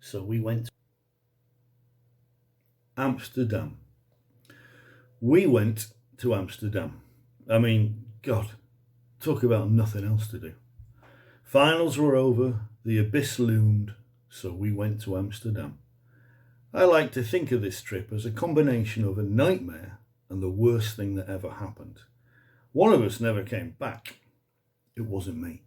So we went to Amsterdam. We went to Amsterdam. I mean, God, talk about nothing else to do. Finals were over, the abyss loomed, so we went to Amsterdam. I like to think of this trip as a combination of a nightmare and the worst thing that ever happened. One of us never came back. It wasn't me.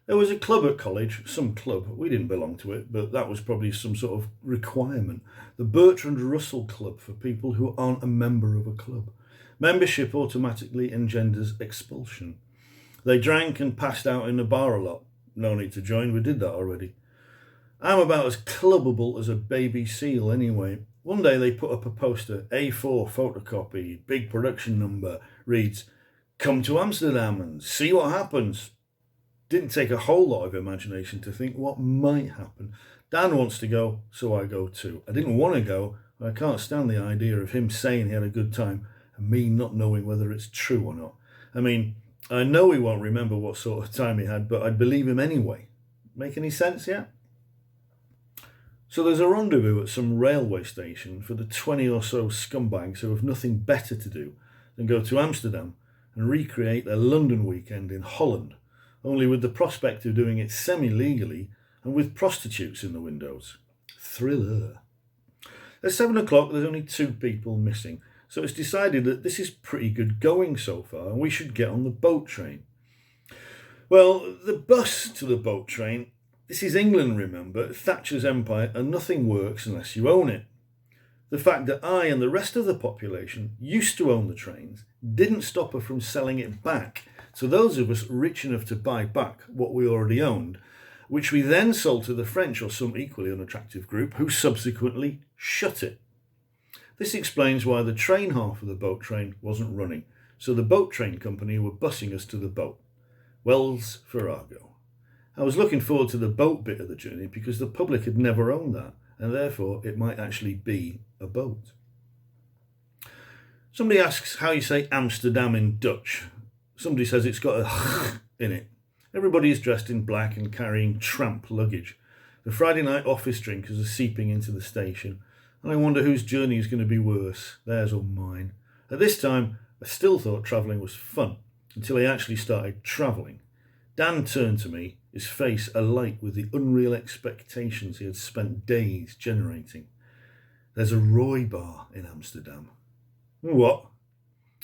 There was a club at college, some club, we didn't belong to it, but that was probably some sort of requirement. The Bertrand Russell Club for people who aren't a member of a club. Membership automatically engenders expulsion. They drank and passed out in the bar a lot. No need to join, we did that already. I'm about as clubbable as a baby seal anyway. One day they put up a poster, A4 photocopy, big production number, reads, "Come to Amsterdam and see what happens." Didn't take a whole lot of imagination to think what might happen. Dan wants to go, so I go too. I didn't want to go, but I can't stand the idea of him saying he had a good time and me not knowing whether it's true or not. I mean, I know he won't remember what sort of time he had, but I'd believe him anyway. Make any sense yet? So there's a rendezvous at some railway station for the 20 or so scumbags who have nothing better to do than go to Amsterdam and recreate their London weekend in Holland, only with the prospect of doing it semi-legally and with prostitutes in the windows. Thriller. At 7 o'clock there's only 2 people missing, so it's decided that this is pretty good going so far and we should get on the boat train. Well, the bus to the boat train, this is England, remember, Thatcher's empire, and nothing works unless you own it. The fact that I and the rest of the population used to own the trains didn't stop her from selling it back to those of us rich enough to buy back what we already owned, which we then sold to the French or some equally unattractive group who subsequently shut it. This explains why the train half of the boat train wasn't running, so the boat train company were bussing us to the boat. Wells Fargo. I was looking forward to the boat bit of the journey because the public had never owned that, and therefore it might actually be a boat. Somebody asks how you say Amsterdam in Dutch. Somebody says it's got a in it. Everybody is dressed in black and carrying tramp luggage. The Friday night office drinkers are seeping into the station, and I wonder whose journey is going to be worse, theirs or mine. At this time, I still thought travelling was fun, until I actually started travelling. Dan turned to me, his face alight with the unreal expectations he had spent days generating. There's a Roy bar in Amsterdam. What?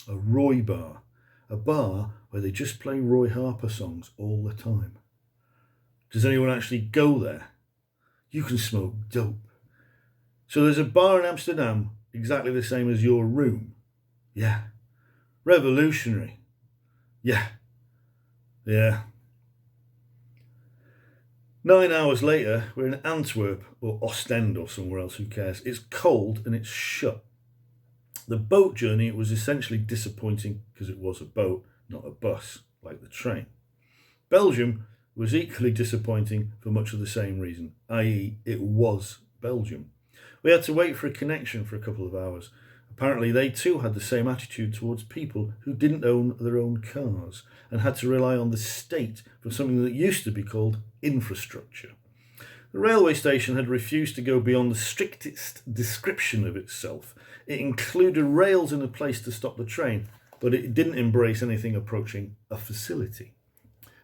A Roy bar. A bar where they just play Roy Harper songs all the time. Does anyone actually go there? You can smoke dope. So there's a bar in Amsterdam exactly the same as your room? Yeah. Revolutionary? Yeah. 9 hours later, we're in Antwerp or Ostend or somewhere else, who cares? It's cold and it's shut. The boat journey was essentially disappointing because it was a boat, not a bus, like the train. Belgium was equally disappointing for much of the same reason, i.e. it was Belgium. We had to wait for a connection for a couple of hours. Apparently they too had the same attitude towards people who didn't own their own cars and had to rely on the state for something that used to be called infrastructure. The railway station had refused to go beyond the strictest description of itself. It included rails and a place to stop the train, but it didn't embrace anything approaching a facility.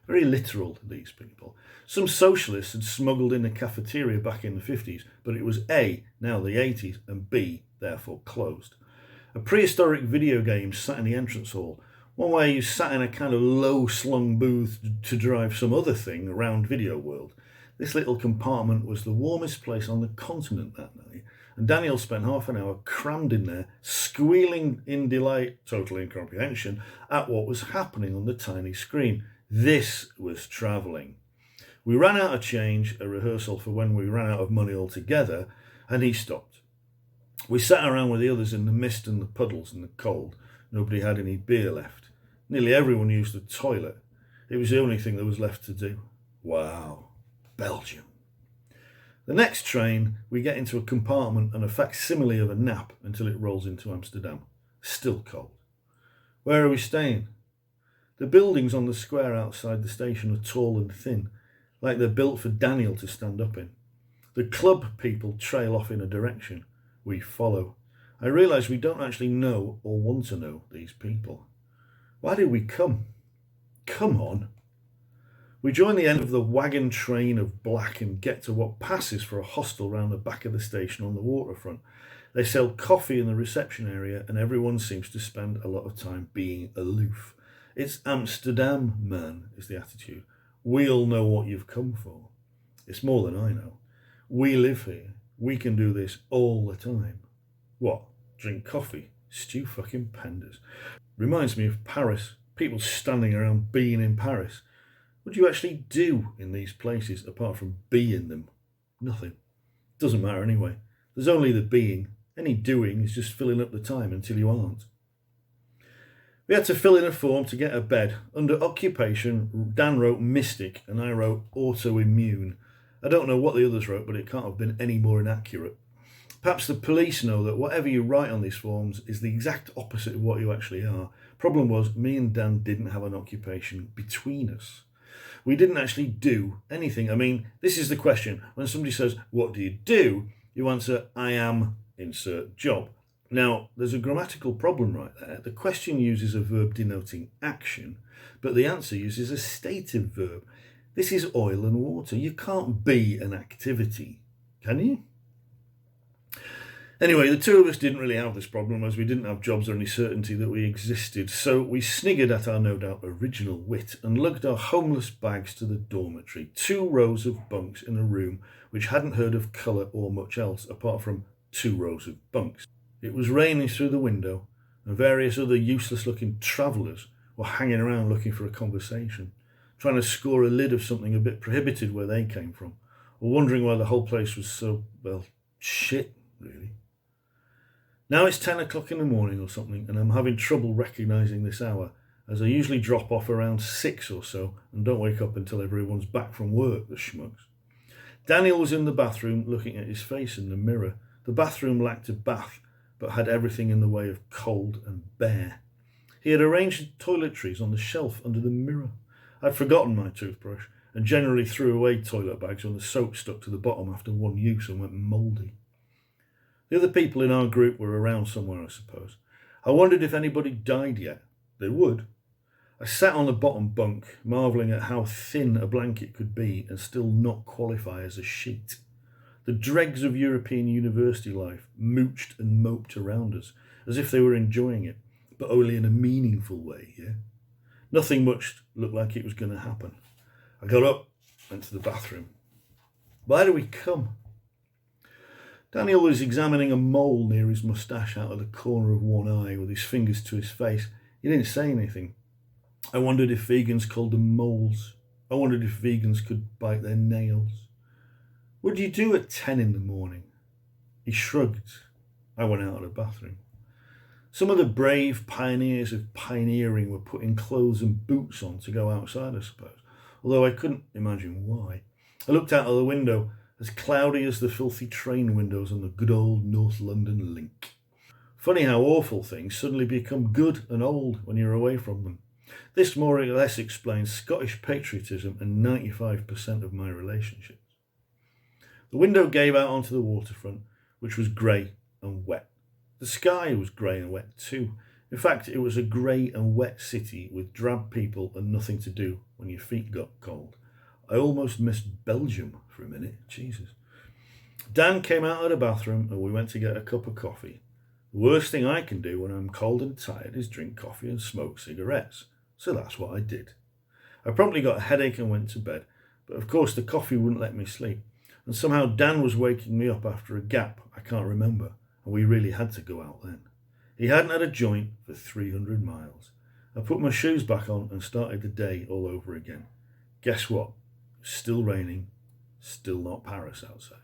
Very literal, these people. Some socialists had smuggled in a cafeteria back in the 50s, but it was A, now the 80s, and B, therefore closed. A prehistoric video game sat in the entrance hall, one where you sat in a kind of low-slung booth to drive some other thing around Video World. This little compartment was the warmest place on the continent that night, and Daniel spent half an hour crammed in there, squealing in delight, total incomprehension, at what was happening on the tiny screen. This was travelling. We ran out of change, a rehearsal for when we ran out of money altogether, and he stopped. We sat around with the others in the mist and the puddles and the cold. Nobody had any beer left. Nearly everyone used the toilet. It was the only thing there was left to do. Wow. Belgium. The next train, we get into a compartment and a facsimile of a nap until it rolls into Amsterdam. Still cold. Where are we staying? The buildings on the square outside the station are tall and thin, like they're built for Daniel to stand up in. The club people trail off in a direction. We follow. I realise we don't actually know or want to know these people. Why did we come? Come on. We join the end of the wagon train of black and get to what passes for a hostel round the back of the station on the waterfront. They sell coffee in the reception area and everyone seems to spend a lot of time being aloof. It's Amsterdam, man, is the attitude. We all know what you've come for. It's more than I know. We live here. We can do this all the time. What? Drink coffee? Stew fucking pandas. Reminds me of Paris. People standing around being in Paris. What do you actually do in these places apart from be in them? Nothing. Doesn't matter anyway. There's only the being. Any doing is just filling up the time until you aren't. We had to fill in a form to get a bed. Under occupation, Dan wrote mystic and I wrote autoimmune. I don't know what the others wrote, but it can't have been any more inaccurate. Perhaps the police know that whatever you write on these forms is the exact opposite of what you actually are. Problem was, me and Dan didn't have an occupation between us. We didn't actually do anything. I mean, this is the question. When somebody says, what do? You answer, I am, insert job. Now, there's a grammatical problem right there. The question uses a verb denoting action, but the answer uses a stative verb. This is oil and water. You can't be an activity, can you? Anyway, the two of us didn't really have this problem as we didn't have jobs or any certainty that we existed, so we sniggered at our no doubt original wit and lugged our homeless bags to the dormitory, 2 rows of bunks in a room which hadn't heard of colour or much else apart from 2 rows of bunks. It was raining through the window and various other useless looking travellers were hanging around looking for a conversation, trying to score a lid of something a bit prohibited where they came from, or wondering why the whole place was so, well, shit, really. Now it's 10 o'clock in the morning or something, and I'm having trouble recognising this hour, as I usually drop off around 6 or so and don't wake up until everyone's back from work, the schmucks. Daniel was in the bathroom looking at his face in the mirror. The bathroom lacked a bath, but had everything in the way of cold and bare. He had arranged toiletries on the shelf under the mirror. I'd forgotten my toothbrush, and generally threw away toilet bags when the soap stuck to the bottom after one use and went mouldy. The other people in our group were around somewhere, I suppose. I wondered if anybody died yet. They would. I sat on the bottom bunk, marvelling at how thin a blanket could be and still not qualify as a sheet. The dregs of European university life mooched and moped around us, as if they were enjoying it, but only in a meaningful way, yeah? Nothing much looked like it was going to happen. I got up, went to the bathroom. Why do we come? Daniel was examining a mole near his moustache out of the corner of one eye with his fingers to his face. He didn't say anything. I wondered if vegans called them moles. I wondered if vegans could bite their nails. What do you do at 10 in the morning? He shrugged. I went out of the bathroom. Some of the brave pioneers of pioneering were putting clothes and boots on to go outside, I suppose, although I couldn't imagine why. I looked out of the window, as cloudy as the filthy train windows on the good old North London link. Funny how awful things suddenly become good and old when you're away from them. This more or less explains Scottish patriotism and 95% of my relationships. The window gave out onto the waterfront, which was grey and wet. The sky was grey and wet too. In fact, it was a grey and wet city with drab people and nothing to do when your feet got cold. I almost missed Belgium for a minute. Jesus. Dan came out of the bathroom and we went to get a cup of coffee. The worst thing I can do when I'm cold and tired is drink coffee and smoke cigarettes. So that's what I did. I promptly got a headache and went to bed. But of course the coffee wouldn't let me sleep. And somehow Dan was waking me up after a gap I can't remember. And we really had to go out then. He hadn't had a joint for 300 miles. I put my shoes back on and started the day all over again. Guess what? Still raining, still not Paris outside.